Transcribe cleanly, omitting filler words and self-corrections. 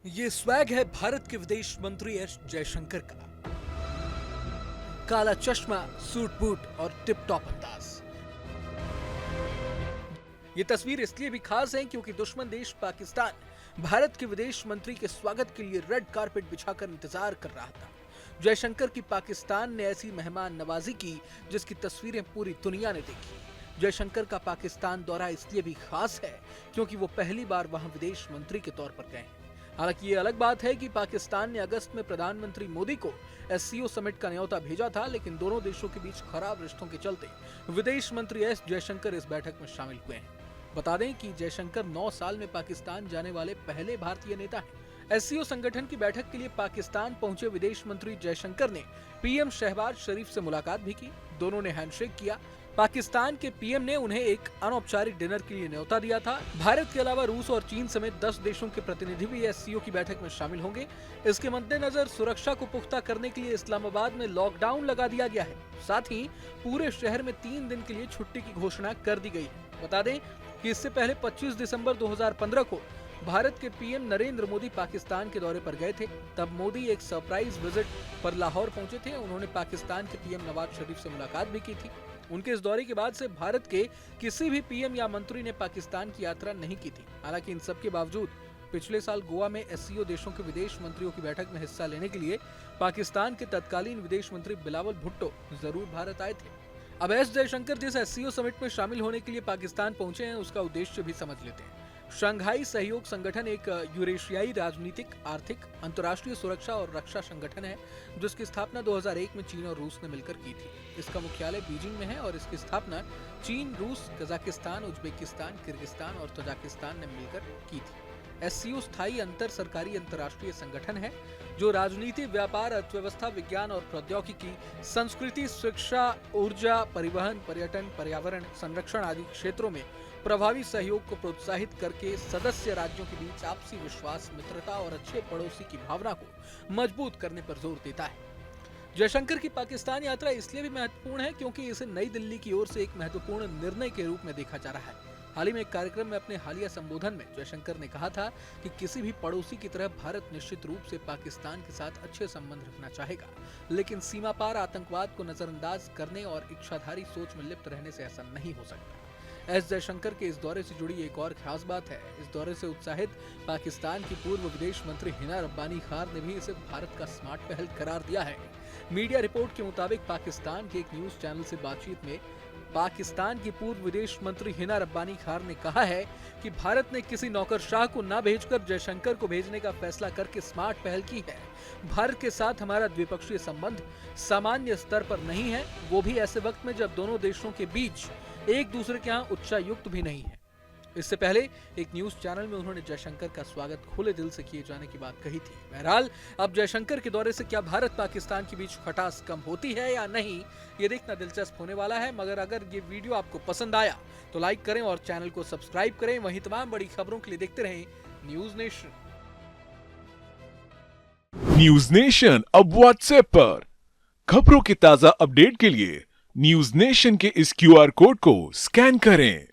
ये स्वैग है भारत के विदेश मंत्री एस जयशंकर का। काला चश्मा, सूट बूट और टिप टॉप अंदाज। ये तस्वीर इसलिए भी खास है क्योंकि दुश्मन देश पाकिस्तान भारत के विदेश मंत्री के स्वागत के लिए रेड कारपेट बिछाकर इंतजार कर रहा था। जयशंकर की पाकिस्तान ने ऐसी मेहमान नवाजी की जिसकी तस्वीरें पूरी दुनिया ने देखी। जयशंकर का पाकिस्तान दौरा इसलिए भी खास है क्योंकि वो पहली बार वहां विदेश मंत्री के तौर पर गए हैं। हालांकि ये अलग बात है कि पाकिस्तान ने अगस्त में प्रधानमंत्री मोदी को एससीओ समिट का न्योता भेजा था, लेकिन दोनों देशों के बीच खराब रिश्तों के चलते विदेश मंत्री एस जयशंकर इस बैठक में शामिल हुए हैं। बता दें कि जयशंकर 9 साल में पाकिस्तान जाने वाले पहले भारतीय नेता हैं। एससीओ संगठन की बैठक के लिए पाकिस्तान पहुंचे विदेश मंत्री जयशंकर ने पीएम शहबाज शरीफ से मुलाकात भी की। दोनों ने हैंडशेक किया। पाकिस्तान के पीएम ने उन्हें एक अनौपचारिक डिनर के लिए न्योता दिया था। भारत के अलावा रूस और चीन समेत 10 देशों के प्रतिनिधि भी एससीओ की बैठक में शामिल होंगे। इसके मद्देनजर सुरक्षा को पुख्ता करने के लिए इस्लामाबाद में लॉकडाउन लगा दिया गया है। साथ ही पूरे शहर में 3 दिन के लिए छुट्टी की घोषणा कर दी गई है। बता दें कि इससे पहले 25 दिसंबर 2015 को भारत के पीएम नरेंद्र मोदी पाकिस्तान के दौरे पर गए थे। तब मोदी एक सरप्राइज विजिट पर लाहौर पहुंचे थे। उन्होंने पाकिस्तान के पीएम नवाज शरीफ से मुलाकात भी की थी। उनके इस दौरे के बाद से भारत के किसी भी पीएम या मंत्री ने पाकिस्तान की यात्रा नहीं की थी। हालांकि इन सब के बावजूद पिछले साल गोवा में एससीओ देशों के विदेश मंत्रियों की बैठक में हिस्सा लेने के लिए पाकिस्तान के तत्कालीन विदेश मंत्री बिलावल भुट्टो जरूर भारत आए थे। अब एस जयशंकर जिस एससीओ समिट में शामिल होने के लिए पाकिस्तान पहुंचे हैं, उसका उद्देश्य भी समझ लेते हैं। शंघाई सहयोग संगठन एक यूरेशियाई राजनीतिक, आर्थिक, अंतर्राष्ट्रीय सुरक्षा और रक्षा संगठन है जिसकी स्थापना 2001 में चीन और रूस ने मिलकर की थी। इसका मुख्यालय बीजिंग में है और इसकी स्थापना चीन, रूस, कजाकिस्तान, उज्बेकिस्तान, किर्गिस्तान और तजाकिस्तान ने मिलकर की थी। एससीओ स्थायी अंतर सरकारी अंतर्राष्ट्रीय संगठन है जो राजनीति, व्यापार, अर्थव्यवस्था, विज्ञान और प्रौद्योगिकी, संस्कृति, शिक्षा, ऊर्जा, परिवहन, पर्यटन, पर्यावरण, संरक्षण आदि क्षेत्रों में प्रभावी सहयोग को प्रोत्साहित करके सदस्य राज्यों के बीच आपसी विश्वास, मित्रता और अच्छे पड़ोसी की भावना को मजबूत करने पर जोर देता है। जयशंकर की पाकिस्तान यात्रा इसलिए भी महत्वपूर्ण है क्योंकि इसे नई दिल्ली की ओर से एक महत्वपूर्ण निर्णय के रूप में देखा जा रहा है। हाल ही में एक कार्यक्रम में अपने हालिया संबोधन में जयशंकर ने कहा था कि किसी भी पड़ोसी की तरह भारत निश्चित रूप से पाकिस्तान के साथ अच्छे संबंध रखना चाहेगा, लेकिन सीमा पार आतंकवाद को नजरअंदाज करने और इच्छाधारी सोच में लिप्त रहने से ऐसा नहीं हो सकता। एस जयशंकर के इस दौरे से जुड़ी एक और खास बात है। इस दौरे से उत्साहित पाकिस्तान की पूर्व विदेश मंत्री हिना रब्बानी खान ने भी इसे भारत का स्मार्ट पहल करार दिया है। मीडिया रिपोर्ट के मुताबिक पाकिस्तान के एक न्यूज चैनल से बातचीत में पाकिस्तान की पूर्व विदेश मंत्री हिना रब्बानी खान ने कहा है कि भारत ने किसी नौकरशाह को न भेजकर जयशंकर को भेजने का फैसला करके स्मार्ट पहल की है। भारत के साथ हमारा द्विपक्षीय संबंध सामान्य स्तर पर नहीं है, वो भी ऐसे वक्त में जब दोनों देशों के बीच एक दूसरे के यहाँ उच्चायुक्त भी नहीं है। इससे पहले एक न्यूज चैनल में उन्होंने जयशंकर का स्वागत खुले दिल से किए जाने की बात कही थी। बहरहाल अब जयशंकर के दौरे से क्या भारत पाकिस्तान के बीच खटास कम होती है या नहीं, ये देखना दिलचस्प होने वाला है। मगर अगर ये वीडियो आपको पसंद आया तो लाइक करें और चैनल को सब्सक्राइब करें। वहीं तमाम बड़ी खबरों के लिए देखते रहें न्यूज नेशन। न्यूज नेशन अब व्हाट्सएप पर खबरों के ताजा अपडेट के लिए न्यूज नेशन के इस क्यूआर कोड को स्कैन करें।